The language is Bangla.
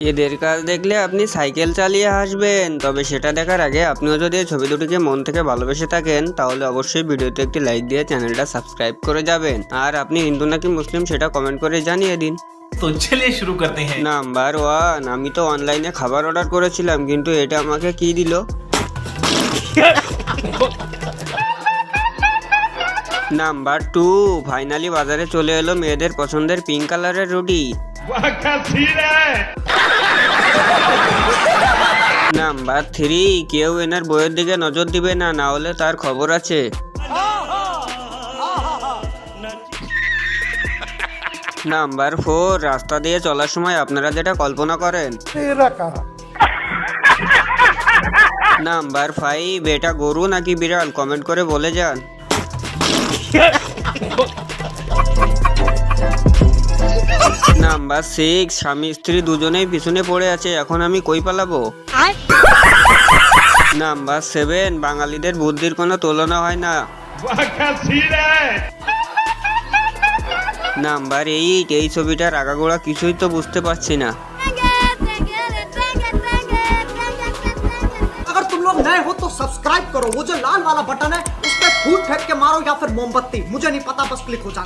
এদের কাজ দেখলে আপনি সাইকেল চালিয়ে হাসবেন, তবে সেটা দেখার আগে আপনিও যদি এই ছবি দুটিকে মন থেকে ভালোবেসে থাকেন তাহলে অবশ্যই ভিডিওতে একটি লাইক দিয়ে চ্যানেলটা সাবস্ক্রাইব করে যাবেন। আর আপনি হিন্দু নাকি মুসলিম সেটা কমেন্ট করে জানিয়ে দিন। তো চলিয়ে শুরু করতে হ্যাঁ। নাম্বার 1, আমি তো অনলাইনে খাবার অর্ডার করেছিলাম কিন্তু এটা আমাকে কি দিল। নাম্বার 2, ফাইনালি বাজারে চলে এলো মেয়েদের পছন্দের পিঙ্ক কালারের রুটি। নাম্বার 3, কেউ এনার বইয়ের দিকে নজর দিবে না, না হলে তার খবর আছে। নাম্বার 4, রাস্তা দিয়ে চলার সময় আপনারা যেটা কল্পনা করেন। নাম্বার 5, এটা গরু নাকি বিড়াল কমেন্ট করে বলে যান। নাম্বার 6, স্বামী স্ত্রী দুজনেই পিছনে পড়ে আছে, এখন আমি কই পালাবো। নাম্বার 7, বাঙালিদের বুদ্ধির কোনো তুলনা হয় না। নাম্বার 8, এই ছবিটার আগাগোড়া কিছুই তো বুঝতে পারছি না। अगर तुम लोग नए हो तो सब्सक्राइब करो, वो जो लाल वाला बटन है उस पर फूट फेंक के मारो या फिर मोमबत्ती, मुझे नहीं पता, बस क्लिक हो जाए।